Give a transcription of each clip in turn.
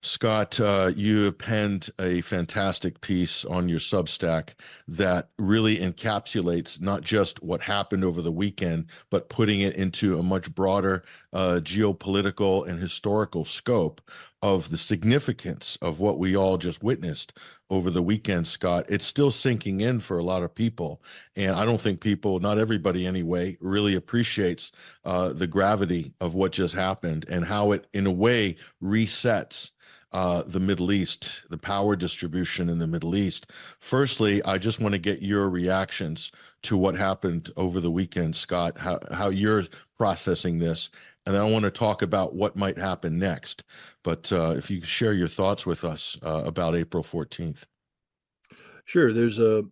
Scott, you have penned a fantastic piece on your Substack that really encapsulates not just what happened over the weekend, but putting it into a much broader geopolitical and historical scope of the significance of what we all just witnessed over the weekend, Scott. It's still sinking in for a lot of people. And I don't think people, not everybody anyway, really appreciates the gravity of what just happened and how it, in a way, resets the Middle East, the power distribution in the Middle East. Firstly, I just want to get your reactions to what happened over the weekend, Scott, how you're processing this. And then I want to talk about what might happen next. But if you could share your thoughts with us about April 14th. Sure. There's a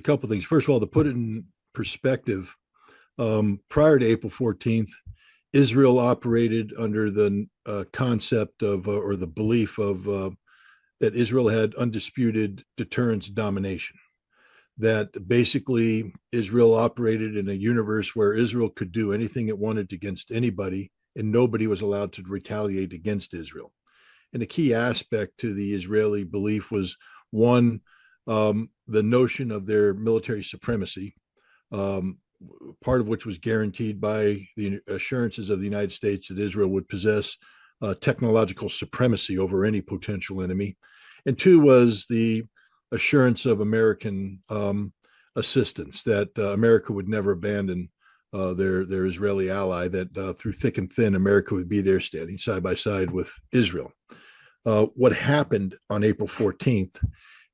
couple things. First of all, to put it in perspective, prior to April 14th, Israel operated under the concept of or the belief of that Israel had undisputed deterrence domination. That basically Israel operated in a universe where Israel could do anything it wanted against anybody, and nobody was allowed to retaliate against Israel. And a key aspect to the Israeli belief was one, the notion of their military supremacy, part of which was guaranteed by the assurances of the United States that Israel would possess technological supremacy over any potential enemy. And two was the assurance of American assistance, that America would never abandon their Israeli ally, that through thick and thin, America would be there standing side by side with Israel. What happened on April 14th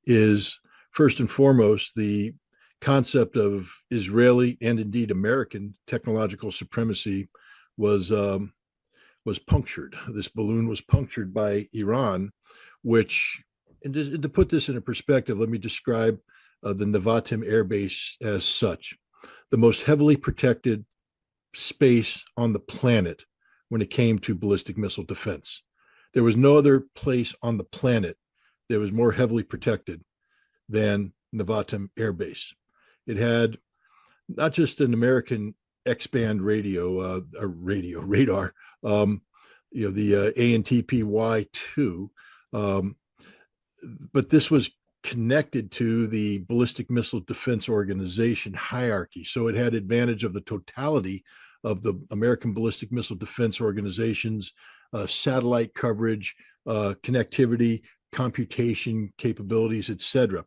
is, first and foremost, the concept of Israeli and indeed American technological supremacy was punctured. This balloon was punctured by Iran, which, and to put this in a perspective, let me describe the Nevatim Air Base as such: the most heavily protected space on the planet when it came to ballistic missile defense. There was no other place on the planet that was more heavily protected than Nevatim Air Base. It had not just an American X-band radar, the ANTPY-2, but this was connected to the Ballistic Missile Defense Organization hierarchy. So it had advantage of the totality of the American Ballistic Missile Defense Organization's satellite coverage, connectivity, computation capabilities, etc.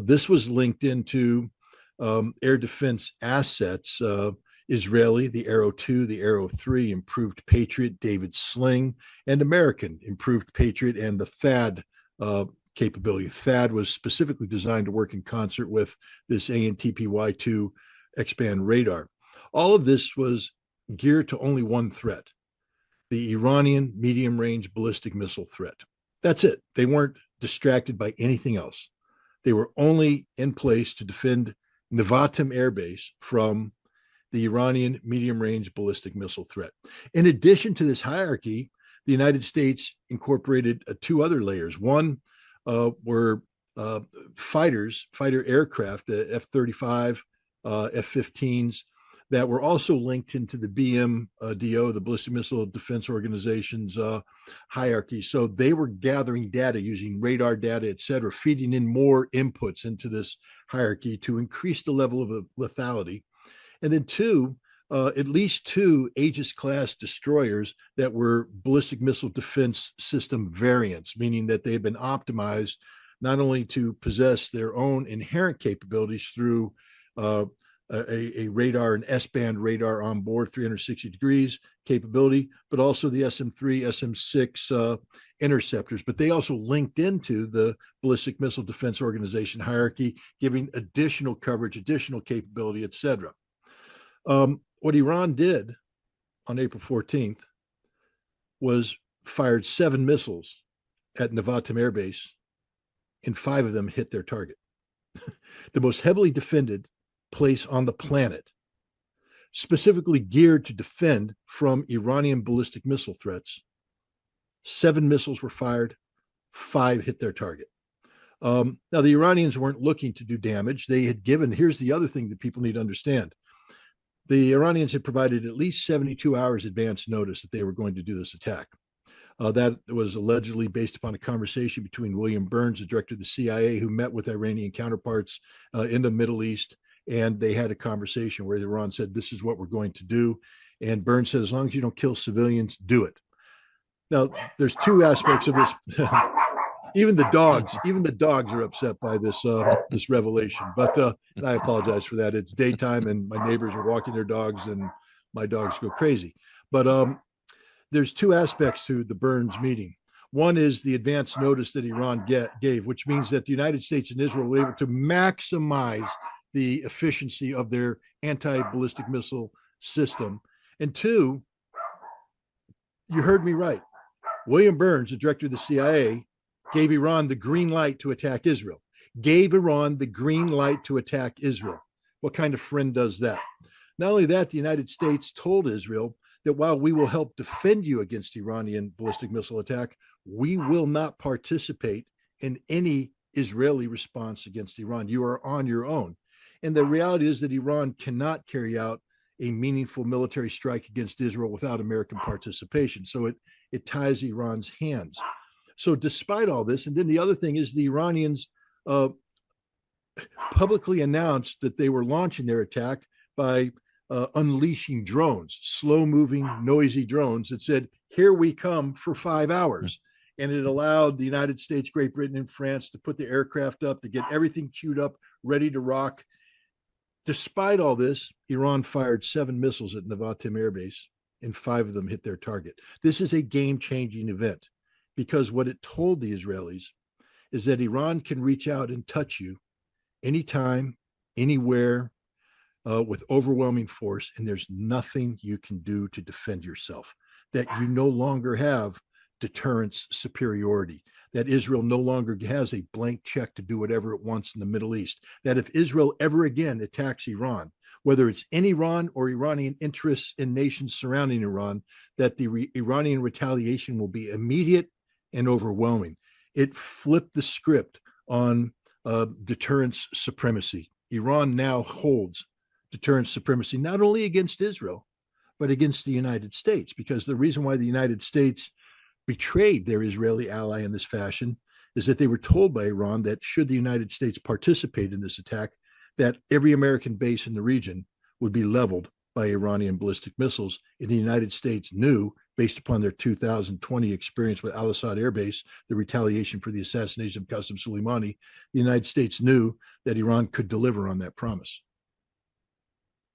This was linked into air defense assets, Israeli, the Arrow 2, the Arrow 3, improved Patriot, David Sling, and American improved Patriot and the THAAD capability. THAAD was specifically designed to work in concert with this ANTPY-2 X-band radar. All of this was geared to only one threat: the Iranian medium-range ballistic missile threat. That's it. They weren't distracted by anything else. They were only in place to defend Nevatim Air Base from the Iranian medium-range ballistic missile threat. In addition to this hierarchy, the United States incorporated two other layers. One were fighter aircraft, the F-35, F-15s, that were also linked into the BMDO, the Ballistic Missile Defense Organization's hierarchy. So they were gathering data using radar data, et cetera, feeding in more inputs into this hierarchy to increase the level of lethality. And then at least two Aegis-class destroyers that were ballistic missile defense system variants, meaning that they had been optimized not only to possess their own inherent capabilities through a radar, an S-band radar on board, 360 degrees capability, but also the SM-3, SM-6 interceptors. But they also linked into the Ballistic Missile Defense Organization hierarchy, giving additional coverage, additional capability, et cetera. What Iran did on April 14th was fired 7 missiles at Nevatim Air Base, and 5 of them hit their target. The most heavily defended place on the planet, specifically geared to defend from Iranian ballistic missile threats. 7 missiles were fired, 5 hit their target. Now, the Iranians weren't looking to do damage. They had given, here's the other thing that people need to understand. The Iranians had provided at least 72 hours advance notice that they were going to do this attack. That was allegedly based upon a conversation between William Burns, the director of the CIA, who met with Iranian counterparts in the Middle East. And they had a conversation where Iran said, this is what we're going to do. And Burns said, as long as you don't kill civilians, do it. Now, there's two aspects of this. Even the dogs are upset by this revelation. But I apologize for that. It's daytime and my neighbors are walking their dogs and my dogs go crazy. But there's two aspects to the Burns meeting. One is the advance notice that Iran gave, which means that the United States and Israel were able to maximize the efficiency of their anti-ballistic missile system. And two, you heard me right. William Burns, the director of the CIA, gave Iran the green light to attack Israel. Gave Iran the green light to attack Israel. What kind of friend does that? Not only that, the United States told Israel that while we will help defend you against Iranian ballistic missile attack, we will not participate in any Israeli response against Iran. You are on your own. And the reality is that Iran cannot carry out a meaningful military strike against Israel without American participation. So it ties Iran's hands. So despite all this, and then the other thing is the Iranians publicly announced that they were launching their attack by unleashing drones, slow-moving, noisy drones that said, here we come for 5 hours. And it allowed the United States, Great Britain, and France to put the aircraft up, to get everything queued up, ready to rock. Despite all this, Iran fired 7 missiles at Nevatim Air Base, and 5 of them hit their target. This is a game-changing event because what it told the Israelis is that Iran can reach out and touch you anytime, anywhere, with overwhelming force, and there's nothing you can do to defend yourself, that you no longer have deterrence superiority, that Israel no longer has a blank check to do whatever it wants in the Middle East, that if Israel ever again attacks Iran, whether it's in Iran or Iranian interests in nations surrounding Iran, that the Iranian retaliation will be immediate and overwhelming. It flipped the script on deterrence supremacy. Iran now holds deterrence supremacy, not only against Israel, but against the United States, because the reason why the United States betrayed their Israeli ally in this fashion is that they were told by Iran that should the United States participate in this attack, that every American base in the region would be leveled by Iranian ballistic missiles. And the United States knew, based upon their 2020 experience with Al-Assad Air Base, the retaliation for the assassination of Qasem Soleimani, the United States knew that Iran could deliver on that promise.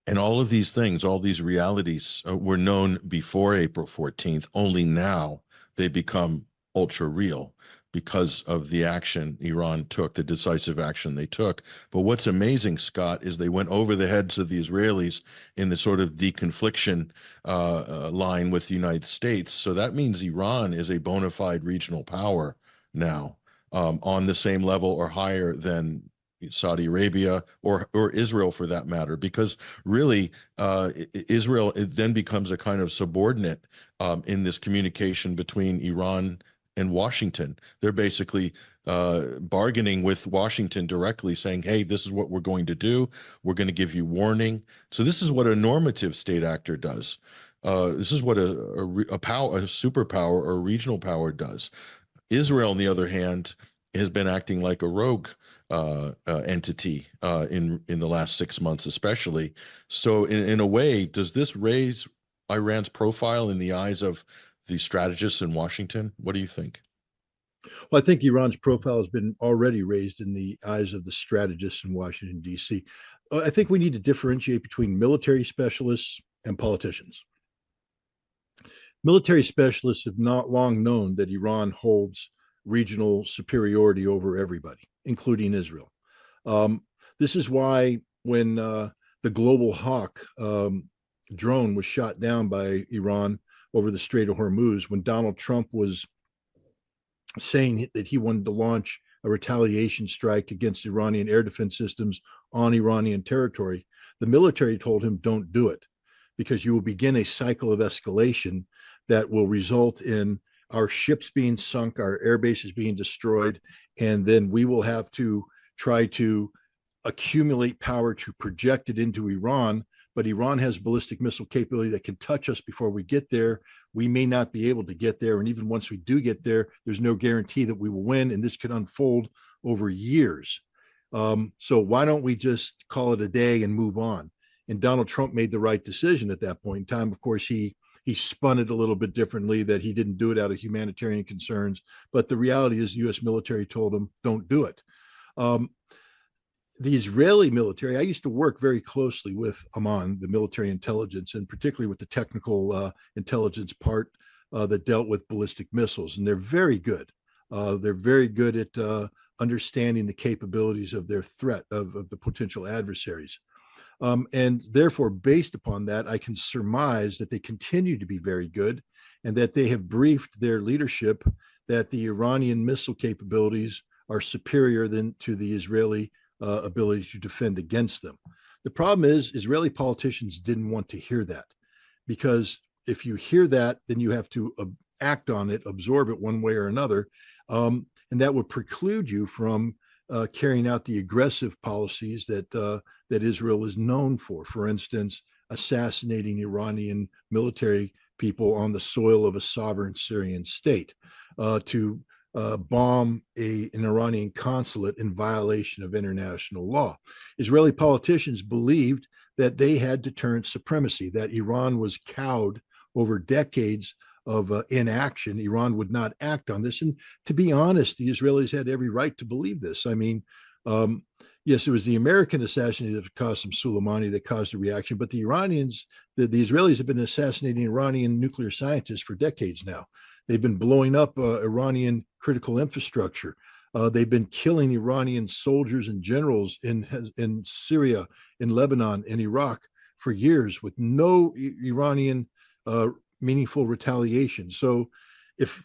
And all of these things, all these realities were known before April 14th. Only now they become ultra real because of the action Iran took, the decisive action they took. But what's amazing, Scott, is they went over the heads of the Israelis in the sort of deconfliction line with the United States. So that means Iran is a bona fide regional power now, on the same level or higher than Saudi Arabia or Israel for that matter, because really Israel, it then becomes a kind of subordinate in this communication between Iran and Washington. They're basically bargaining with Washington directly, saying, hey, this is what we're going to do. We're going to give you warning. So this is what a normative state actor does. This is what a superpower or a regional power does. Israel, on the other hand, has been acting like a rogue entity in the last 6 months, especially. So in a way, does this raise Iran's profile in the eyes of the strategists in Washington? What do you think? Well, I think Iran's profile has been already raised in the eyes of the strategists in Washington, D.C. I think we need to differentiate between military specialists and politicians. Military specialists have not long known that Iran holds regional superiority over everybody, including Israel. This is why when the Global Hawk drone was shot down by Iran over the Strait of Hormuz, when Donald Trump was saying that he wanted to launch a retaliation strike against Iranian air defense systems on Iranian territory, the military told him, don't do it, because you will begin a cycle of escalation that will result in our ships being sunk, our air bases being destroyed, and then we will have to try to accumulate power to project it into Iran but Iran has ballistic missile capability that can touch us before we get there. We may not be able to get there. And even once we do get there, there's no guarantee that we will win. And this could unfold over years. So why don't we just call it a day and move on? And Donald Trump made the right decision at that point in time. Of course, he spun it a little bit differently, that he didn't do it out of humanitarian concerns. But the reality is the U.S. military told him, don't do it. The Israeli military, I used to work very closely with Amman, the military intelligence, and particularly with the technical intelligence part that dealt with ballistic missiles. And they're very good. They're very good at understanding the capabilities of their threat, of the potential adversaries. And therefore, based upon that, I can surmise that they continue to be very good, and that they have briefed their leadership that the Iranian missile capabilities are superior than to the Israeli ability to defend against them. The problem is Israeli politicians didn't want to hear that, because if you hear that, then you have to act on it, absorb it one way or another, and that would preclude you from carrying out the aggressive policies that that Israel is known for. For instance, assassinating Iranian military people on the soil of a sovereign Syrian state, to bomb an Iranian consulate in violation of international law. Israeli politicians believed that they had deterrent supremacy, that Iran was cowed over decades of inaction. Iran would not act on this. And to be honest, the Israelis had every right to believe this. I mean, yes, it was the American assassination of Qasem Soleimani that caused a reaction, but the Iranians, the Israelis have been assassinating Iranian nuclear scientists for decades now. They've been blowing up Iranian critical infrastructure. They've been killing Iranian soldiers and generals in Syria, in Lebanon, in Iraq for years with no Iranian meaningful retaliation. So if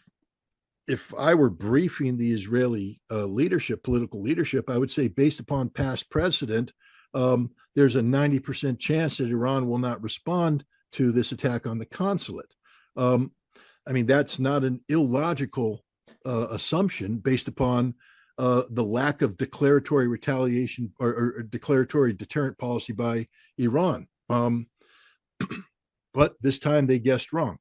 I were briefing the Israeli leadership, political leadership, I would say, based upon past precedent, there's a 90% chance that Iran will not respond to this attack on the consulate. I mean, that's not an illogical assumption based upon the lack of declaratory retaliation or declaratory deterrent policy by Iran. But this time they guessed wrong.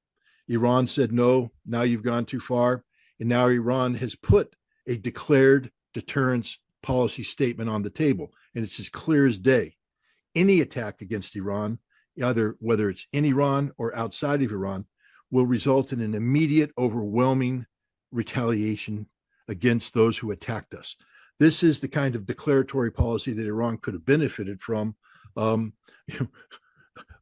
Iran said, no, now you've gone too far. And now Iran has put a declared deterrence policy statement on the table. And it's as clear as day. Any attack against Iran, either whether it's in Iran or outside of Iran, will result in an immediate, overwhelming retaliation against those who attacked us. This is the kind of declaratory policy that Iran could have benefited from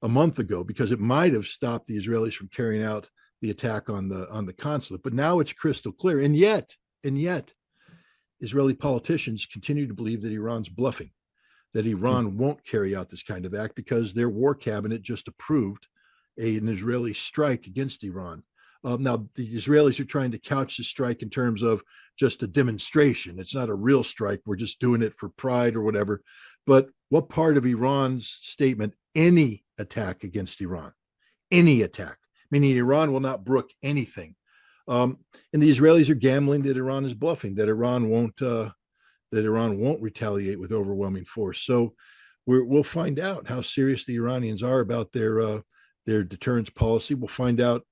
a month ago, because it might have stopped the Israelis from carrying out the attack on the consulate. But now it's crystal clear. And yet, Israeli politicians continue to believe that Iran's bluffing, that Iran won't carry out this kind of act because their war cabinet just approved an Israeli strike against Iran. Now, the Israelis are trying to couch the strike in terms of just a demonstration. It's not a real strike. We're just doing it for pride or whatever. But what part of Iran's statement, any attack against Iran, any attack, meaning Iran will not brook anything. And the Israelis are gambling that Iran is bluffing, that Iran won't retaliate with overwhelming force. So we'll find out how serious the Iranians are about their deterrence policy. We'll find out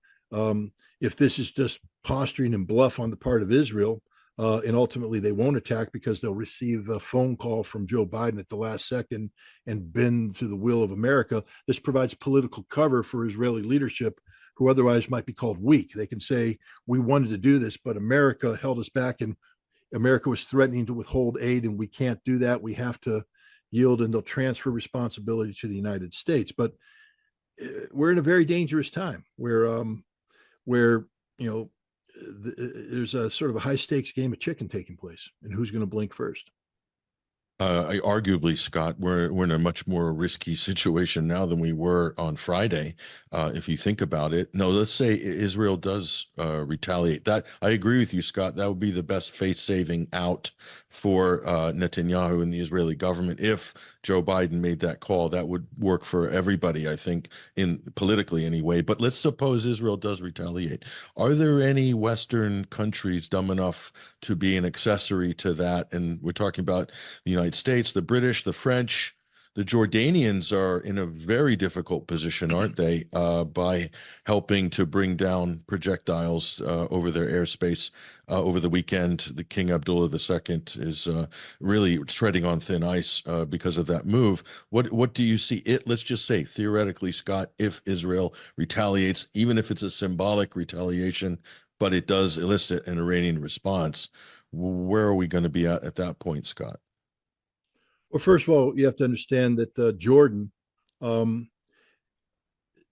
if this is just posturing and bluff on the part of Israel, and ultimately they won't attack because they'll receive a phone call from Joe Biden at the last second and bend to the will of America. This provides political cover for Israeli leadership, who otherwise might be called weak. They can say, we wanted to do this, but America held us back, and America was threatening to withhold aid, and we can't do that. We have to yield, and they'll transfer responsibility to the United States. But we're in a very dangerous time where there's a sort of a high stakes game of chicken taking place, and who's going to blink first. Arguably, Scott, we're in a much more risky situation now than we were on Friday, if you think about it. No, let's say Israel does retaliate. That I agree with you, Scott. That would be the best face-saving out for Netanyahu and the Israeli government. If Joe Biden made that call, that would work for everybody, I think, in politically anyway. But let's suppose Israel does retaliate. Are there any Western countries dumb enough to be an accessory to that? And we're talking about the United States, the British, the French, The Jordanians are in a very difficult position, aren't they, by helping to bring down projectiles over their airspace over the weekend. The King Abdullah II is really treading on thin ice because of that move. What do you see? Let's just say theoretically, Scott, if Israel retaliates, even if it's a symbolic retaliation, but it does elicit an Iranian response, where are we going to be at that point, Scott? Well, first of all, you have to understand that Jordan um,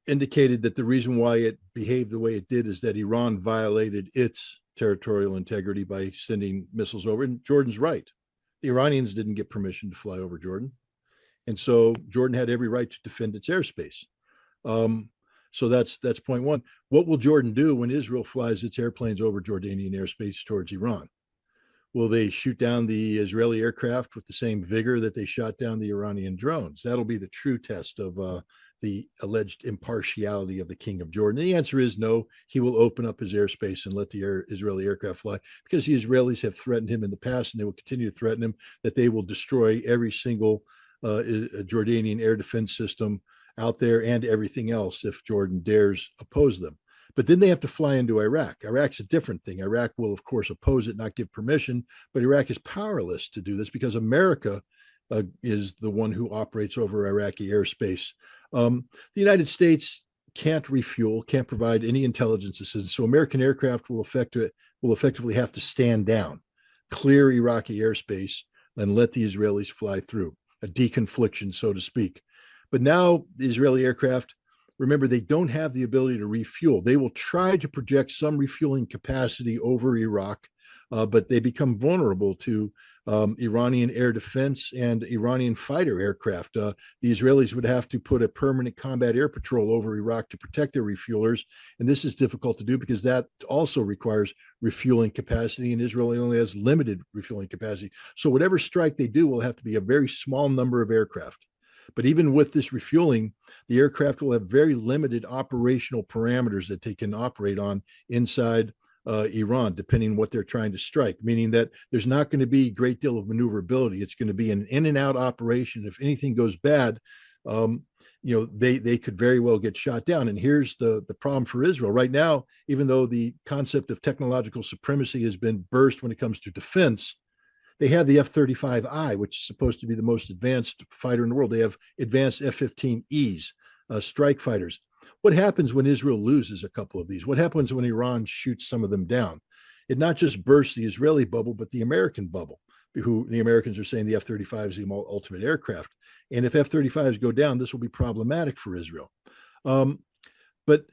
indicated that the reason why it behaved the way it did is that Iran violated its territorial integrity by sending missiles over. And Jordan's right. The Iranians didn't get permission to fly over Jordan. And so Jordan had every right to defend its airspace. Um, so that's point one. What will Jordan do when Israel flies its airplanes over Jordanian airspace towards Iran? Will they shoot down the Israeli aircraft with the same vigor that they shot down the Iranian drones? That'll be the true test of the alleged impartiality of the King of Jordan. And the answer is no. He will open up his airspace and let the Israeli aircraft fly, because the Israelis have threatened him in the past, and they will continue to threaten him that they will destroy every single Jordanian air defense system out there and everything else if Jordan dares oppose them. But then they have to fly into Iraq. Iraq's a different thing. Iraq will, of course, oppose it, not give permission, but Iraq is powerless to do this because America is the one who operates over Iraqi airspace. The United States can't refuel, can't provide any intelligence assistance. So American aircraft will effectively have to stand down, clear Iraqi airspace, and let the Israelis fly through, a deconfliction, so to speak. But now the Israeli aircraft, remember, they don't have the ability to refuel. They will try to project some refueling capacity over Iraq, but they become vulnerable to Iranian air defense and Iranian fighter aircraft. The Israelis would have to put a permanent combat air patrol over Iraq to protect their refuelers. And this is difficult to do because that also requires refueling capacity, and Israel only has limited refueling capacity. So whatever strike they do will have to be a very small number of aircraft. But even with this refueling, the aircraft will have very limited operational parameters that they can operate on inside Iran, depending on what they're trying to strike, meaning that there's not going to be a great deal of maneuverability. It's going to be an in and out operation. If anything goes bad, they could very well get shot down. And here's the problem for Israel right now. Even though the concept of technological supremacy has been burst when it comes to defense, they have the F-35I, which is supposed to be the most advanced fighter in the world. They have advanced F-15Es, strike fighters. What happens when Israel loses a couple of these? What happens when Iran shoots some of them down? It not just bursts the Israeli bubble, but the American bubble, who the Americans are saying the F-35 is the ultimate aircraft. And if F-35s go down, this will be problematic for Israel. But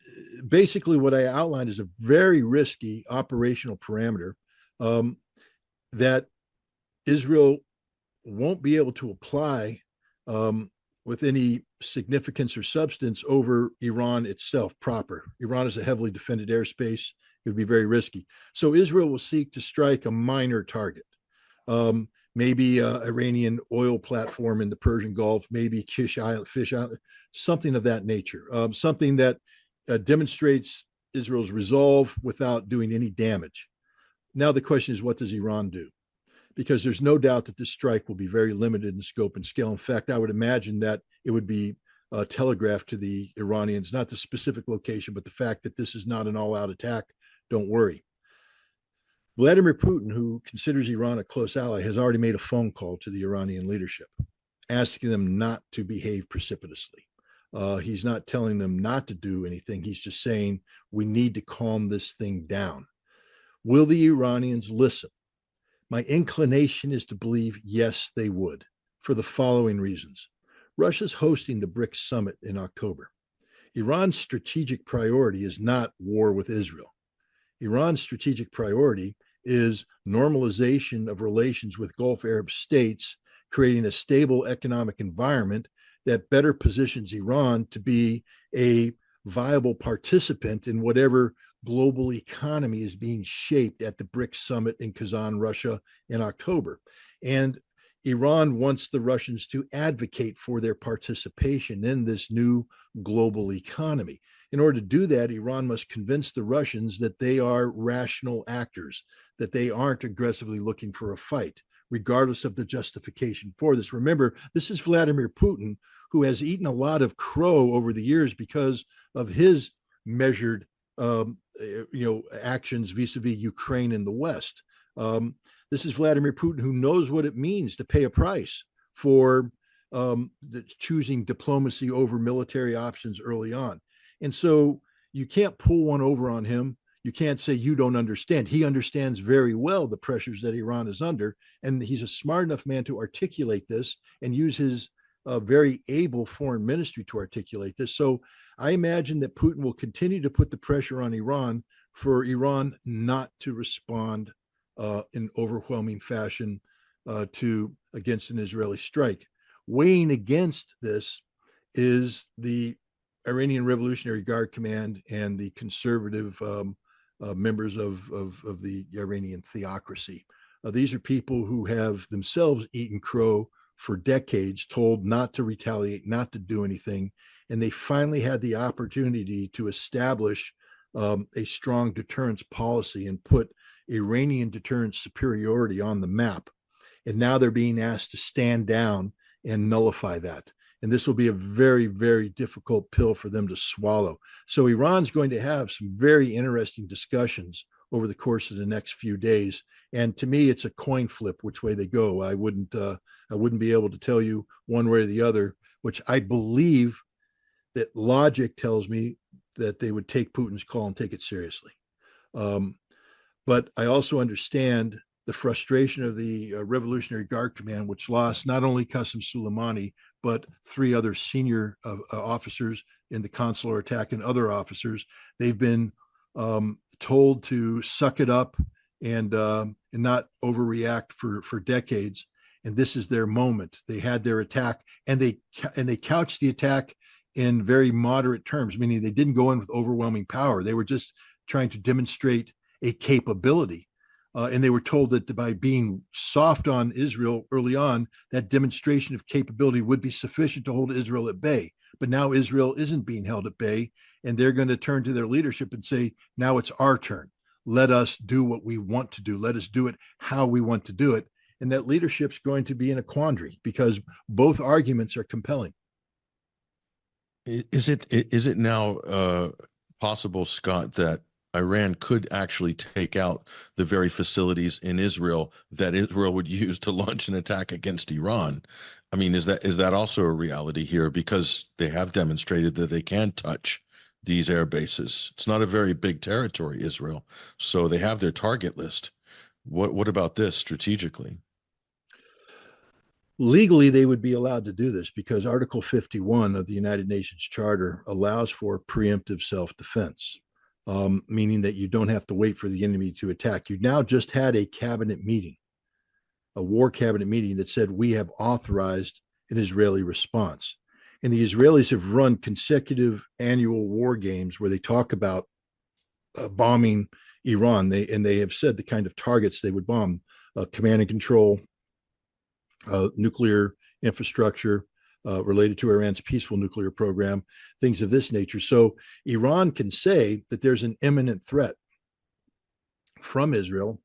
basically what I outlined is a very risky operational parameter that Israel won't be able to apply with any significance or substance over Iran itself proper. Iran is a heavily defended airspace. It would be very risky. So Israel will seek to strike a minor target, maybe an Iranian oil platform in the Persian Gulf, maybe Fish Island, something of that nature, something that demonstrates Israel's resolve without doing any damage. Now the question is, what does Iran do? Because there's no doubt that this strike will be very limited in scope and scale. In fact, I would imagine that it would be telegraphed to the Iranians, not the specific location, but the fact that this is not an all-out attack. Don't worry. Vladimir Putin, who considers Iran a close ally, has already made a phone call to the Iranian leadership, asking them not to behave precipitously. He's not telling them not to do anything. He's just saying, we need to calm this thing down. Will the Iranians listen? My inclination is to believe yes, they would, for the following reasons. Russia's hosting the BRICS summit in October. Iran's strategic priority is not war with Israel. Iran's strategic priority is normalization of relations with Gulf Arab states, creating a stable economic environment that better positions Iran to be a viable participant in whatever global economy is being shaped at the BRICS summit in Kazan, Russia in October. And Iran wants the Russians to advocate for their participation in this new global economy. In order to do that, Iran must convince the Russians that they are rational actors, that they aren't aggressively looking for a fight. regardless of the justification for this. Remember, this is Vladimir Putin, who has eaten a lot of crow over the years because of his measured actions vis-a-vis Ukraine and the West. This is Vladimir Putin, who knows what it means to pay a price for choosing diplomacy over military options early on. And so you can't pull one over on him. You can't say you don't understand. He understands very well the pressures that Iran is under, and he's a smart enough man to articulate this and use his very able foreign ministry to articulate this. So I imagine that Putin will continue to put the pressure on Iran for Iran not to respond in overwhelming fashion against an Israeli strike. Weighing against this is the Iranian Revolutionary Guard Command and the conservative members of the Iranian theocracy. These are people who have themselves eaten crow for decades, told not to retaliate, not to do anything. And they finally had the opportunity to establish a strong deterrence policy and put Iranian deterrence superiority on the map. And now they're being asked to stand down and nullify that. And this will be a very, very difficult pill for them to swallow. So Iran's going to have some very interesting discussions over the course of the next few days. And to me, it's a coin flip which way they go. I wouldn't be able to tell you one way or the other, which I believe that logic tells me that they would take Putin's call and take it seriously. But I also understand the frustration of the Revolutionary Guard Command, which lost not only Qasem Soleimani, but 3 other senior officers in the consular attack and other officers. They've been told to suck it up and not overreact for decades. And this is their moment. They had their attack, and they couched the attack in very moderate terms, meaning they didn't go in with overwhelming power. They were just trying to demonstrate a capability. And they were told that by being soft on Israel early on, that demonstration of capability would be sufficient to hold Israel at bay. But now Israel isn't being held at bay, and they're going to turn to their leadership and say, now it's our turn. Let us do what we want to do. Let us do it how we want to do it. And that leadership's going to be in a quandary because both arguments are compelling. Is it now possible, Scott, that Iran could actually take out the very facilities in Israel that Israel would use to launch an attack against Iran? I mean, is that also a reality here? Because they have demonstrated that they can touch these air bases. It's not a very big territory, Israel, so they have their target list. What about this strategically? Legally, they would be allowed to do this because Article 51 of the United Nations Charter allows for preemptive self-defense, meaning that you don't have to wait for the enemy to attack. You now just had a cabinet meeting, a war cabinet meeting that said we have authorized an Israeli response. And the Israelis have run consecutive annual war games where they talk about bombing Iran. They have said the kind of targets they would bomb: command and control, nuclear infrastructure related to Iran's peaceful nuclear program, things of this nature. So Iran can say that there's an imminent threat from Israel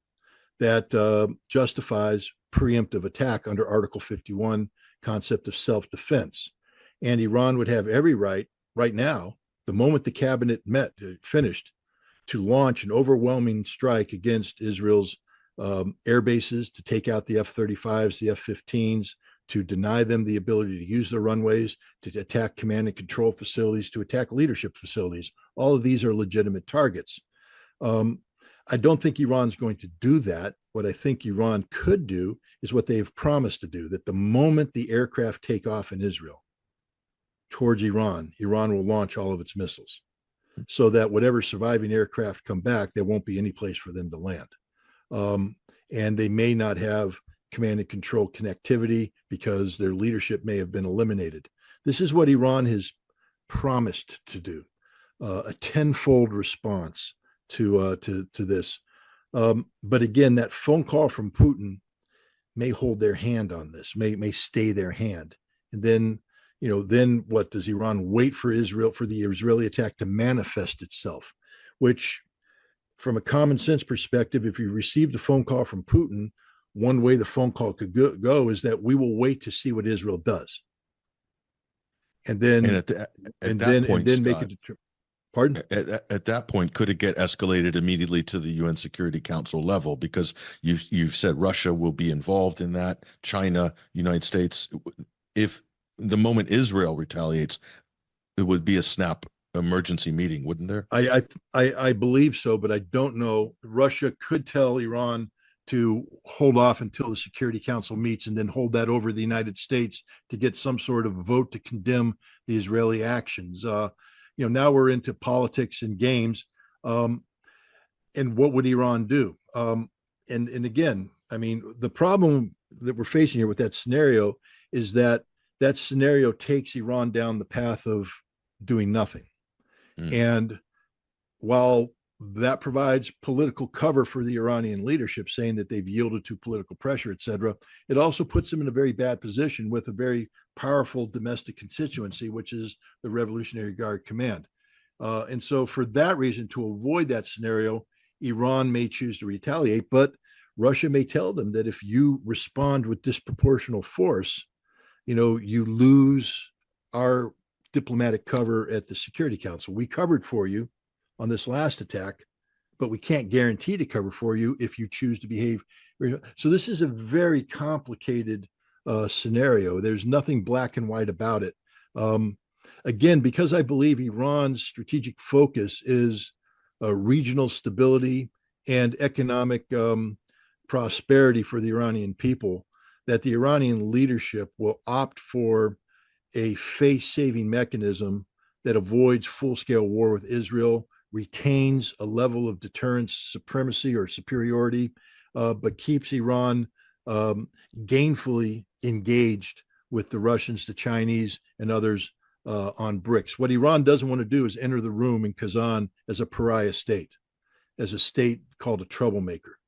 that justifies preemptive attack under Article 51 concept of self-defense. And Iran would have every right now, the moment the cabinet finished, to launch an overwhelming strike against Israel's air bases, to take out the F-35s, the F-15s, to deny them the ability to use their runways, to attack command and control facilities, to attack leadership facilities. All of these are legitimate targets. I don't think Iran's going to do that. What I think Iran could do is what they've promised to do, that the moment the aircraft take off in Israel towards Iran, Iran will launch all of its missiles so that whatever surviving aircraft come back, there won't be any place for them to land. And they may not have command and control connectivity because their leadership may have been eliminated. This is what Iran has promised to do, a tenfold response to this. But again, that phone call from Putin may hold their hand on this, may stay their hand. And then, then what does Iran wait for Israel, for the Israeli attack to manifest itself, which from a common sense perspective, if you receive the phone call from Putin, one way the phone call could go is that we will wait to see what Israel does, and And then at that point, make a Scott, pardon. at that point, could it get escalated immediately to the UN Security Council level? Because you've said Russia will be involved in that, China, United States. If the moment Israel retaliates, it would be a snap emergency meeting, wouldn't there? I believe so, but I don't know. Russia could tell Iran to hold off until the Security Council meets and then hold that over the United States to get some sort of vote to condemn the Israeli actions. Now we're into politics and games. And what would Iran do? And again, I mean, the problem that we're facing here with that scenario is that that scenario takes Iran down the path of doing nothing. Mm. And while that provides political cover for the Iranian leadership, saying that they've yielded to political pressure, et cetera, it also puts them in a very bad position with a very powerful domestic constituency, which is the Revolutionary Guard Command. And so, for that reason, to avoid that scenario, Iran may choose to retaliate, but Russia may tell them that if you respond with disproportional force, you lose our diplomatic cover at the Security Council. We covered for you on this last attack, but we can't guarantee to cover for you if you choose to behave. So this is a very complicated scenario. There's nothing black and white about it. Again, because I believe Iran's strategic focus is regional stability and economic prosperity for the Iranian people, that the Iranian leadership will opt for a face-saving mechanism that avoids full-scale war with Israel, retains a level of deterrence, supremacy, or superiority, but keeps Iran gainfully engaged with the Russians, the Chinese, and others on BRICS. What Iran doesn't want to do is enter the room in Kazan as a pariah state, as a state called a troublemaker.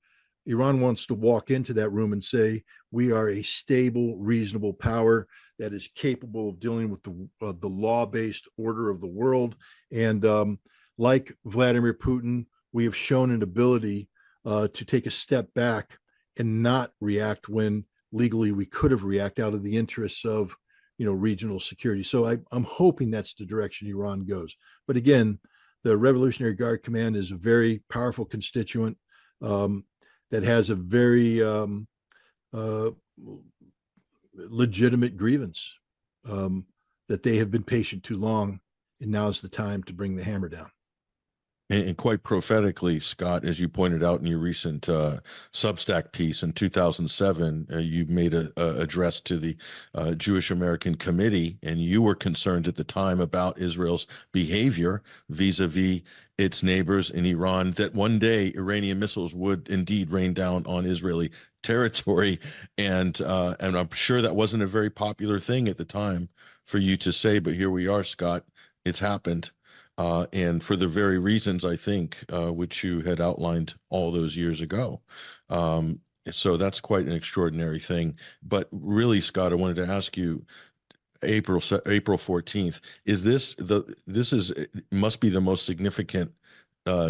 Iran wants to walk into that room and say, we are a stable, reasonable power that is capable of dealing with the law-based order of the world. And like Vladimir Putin, we have shown an ability to take a step back and not react when legally we could have reacted out of the interests of regional security. So I'm hoping that's the direction Iran goes. But again, the Revolutionary Guard Command is a very powerful constituent that has a very legitimate grievance that they have been patient too long, and now's the time to bring the hammer down. And quite prophetically, Scott, as you pointed out in your recent Substack piece in 2007, you made an address to the Jewish American Committee, and you were concerned at the time about Israel's behavior vis-a-vis its neighbors in Iran, that one day Iranian missiles would indeed rain down on Israeli territory. And I'm sure that wasn't a very popular thing at the time for you to say, but here we are, Scott. It's happened. And for the very reasons, I think, which you had outlined all those years ago. So that's quite an extraordinary thing. But really, Scott, I wanted to ask you, April 14th, must be the most significant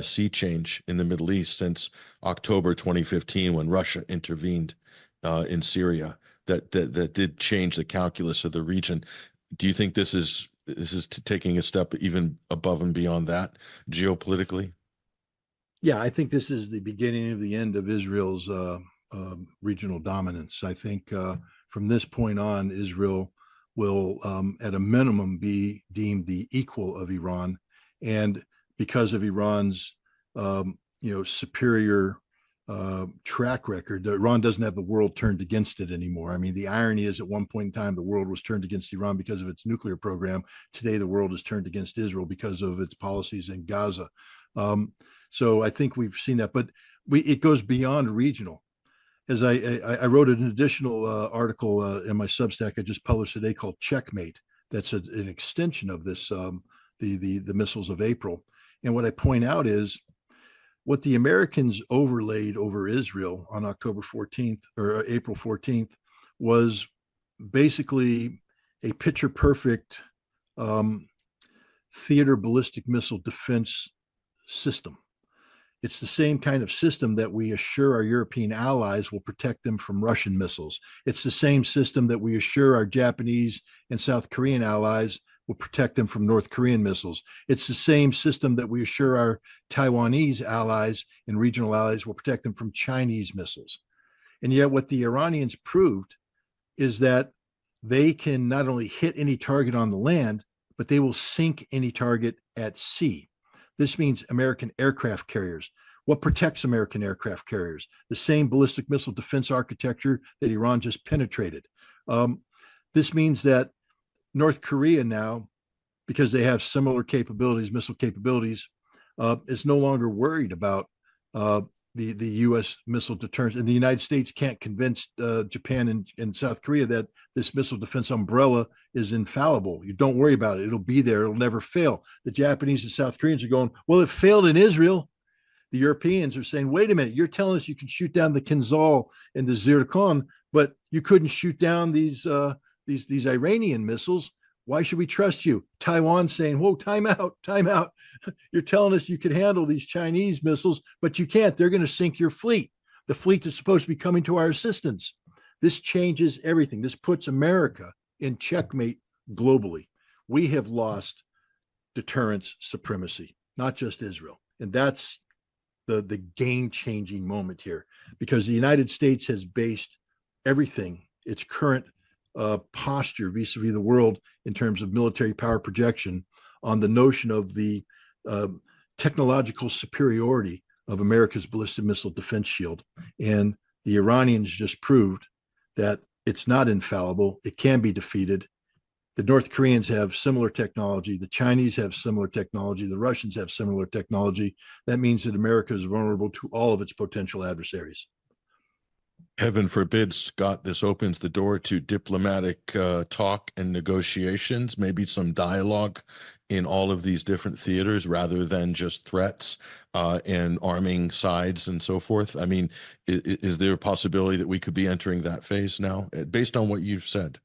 sea change in the Middle East since October 2015, when Russia intervened in Syria. That did change the calculus of the region. Do you think this is taking a step even above and beyond that geopolitically? Yeah, I think this is the beginning of the end of Israel's regional dominance. I think from this point on, Israel will, at a minimum, be deemed the equal of Iran, and because of Iran's, superior track record, Iran doesn't have the world turned against it anymore. I mean, the irony is, at one point in time, the world was turned against Iran because of its nuclear program. Today, the world is turned against Israel because of its policies in Gaza. So I think we've seen that, but it goes beyond regional. As I wrote an additional article in my Substack I just published today called Checkmate. That's an extension of this, the missiles of April. And what I point out is, what the Americans overlaid over Israel on October 14th or April 14th was basically a picture perfect theater ballistic missile defense system. It's the same kind of system that we assure our European allies will protect them from Russian missiles. It's the same system that we assure our Japanese and South Korean allies will protect them from North Korean missiles. It's the same system that we assure our Taiwanese allies and regional allies will protect them from Chinese missiles. And yet, what the Iranians proved is that they can not only hit any target on the land, but they will sink any target at sea. This means American aircraft carriers. What protects American aircraft carriers? The same ballistic missile defense architecture that Iran just penetrated. This means that North Korea now, because they have similar capabilities, missile capabilities, is no longer worried about the U.S. missile deterrence. And the United States can't convince Japan and South Korea that this missile defense umbrella is infallible. You don't worry about it. It'll be there. It'll never fail. The Japanese and South Koreans are going, well, it failed in Israel. The Europeans are saying, wait a minute, you're telling us you can shoot down the Kinzhal and the Zircon, but you couldn't shoot down these Iranian missiles. Why should we trust you? Taiwan saying, whoa, time out, time out. You're telling us you can handle these Chinese missiles, but you can't. They're going to sink your fleet. The fleet is supposed to be coming to our assistance. This changes everything. This puts America in checkmate globally. We have lost deterrence supremacy, not just Israel. And that's the game-changing moment here, because the United States has based everything, its current posture vis-a-vis the world in terms of military power projection, on the notion of the technological superiority of America's ballistic missile defense shield. And the Iranians just proved that it's not infallible. It can be defeated. The North Koreans have similar technology. The Chinese have similar technology. The Russians have similar technology. That means that America is vulnerable to all of its potential adversaries. Heaven forbid, Scott, this opens the door to diplomatic talk and negotiations, maybe some dialogue in all of these different theaters rather than just threats and arming sides and so forth. I mean, is there a possibility that we could be entering that phase now, based on what you've said?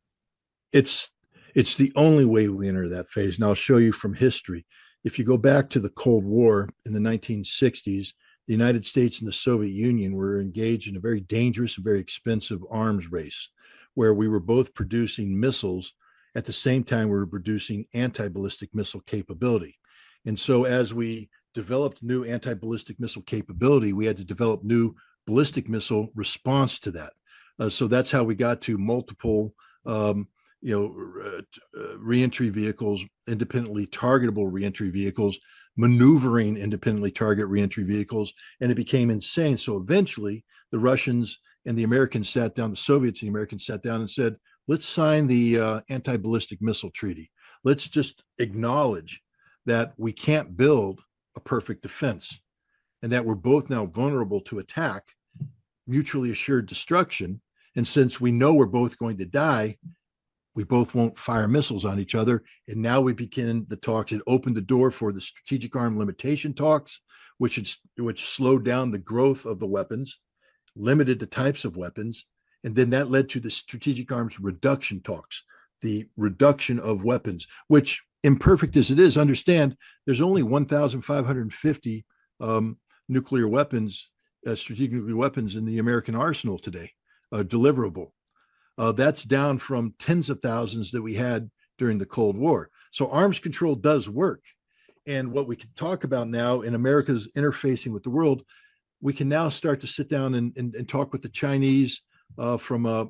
It's the only way we enter that phase. And I'll show you from history. If you go back to the Cold War in the 1960s, the United States and the Soviet Union were engaged in a very dangerous and very expensive arms race, where we were both producing missiles at the same time we were producing anti-ballistic missile capability. And so as we developed new anti-ballistic missile capability, we had to develop new ballistic missile response to that. So that's how we got to multiple reentry vehicles, independently targetable reentry vehicles, maneuvering independently target reentry vehicles, and it became insane. So eventually the Russians and the Americans sat down, the Soviets and the Americans sat down and said, let's sign the anti-ballistic missile treaty. Let's just acknowledge that we can't build a perfect defense and that we're both now vulnerable to attack, mutually assured destruction. And since we know we're both going to die, we both won't fire missiles on each other. And now we begin the talks. It opened the door for the strategic arm limitation talks, which slowed down the growth of the weapons, limited the types of weapons. And then that led to the strategic arms reduction talks, the reduction of weapons, which, imperfect as it is, understand there's only 1,550 nuclear weapons, strategic nuclear weapons in the American arsenal today, deliverable. That's down from tens of thousands that we had during the Cold War. So arms control does work. And what we can talk about now in America's interfacing with the world, we can now start to sit down and talk with the Chinese from a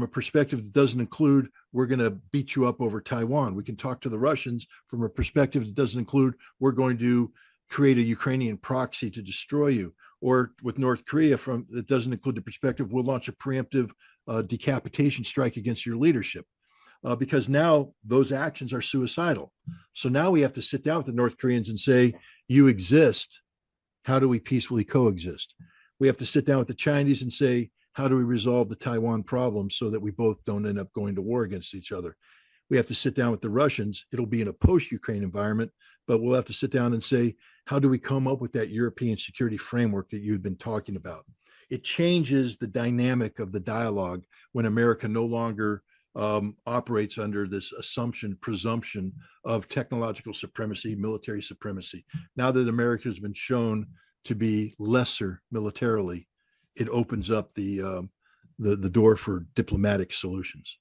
perspective that doesn't include, we're going to beat you up over Taiwan. We can talk to the Russians from a perspective that doesn't include, we're going to create a Ukrainian proxy to destroy you. Or with North Korea, that doesn't include the perspective, we'll launch a preemptive decapitation strike against your leadership, because now those actions are suicidal. So now we have to sit down with the North Koreans and say, you exist. How do we peacefully coexist? We have to sit down with the Chinese and say, how do we resolve the Taiwan problem so that we both don't end up going to war against each other? We have to sit down with the Russians. It'll be in a post-Ukraine environment, but we'll have to sit down and say, how do we come up with that European security framework that you've been talking about? It changes the dynamic of the dialogue when America no longer operates under this presumption of technological supremacy, military supremacy. Now that America has been shown to be lesser militarily, it opens up the door for diplomatic solutions.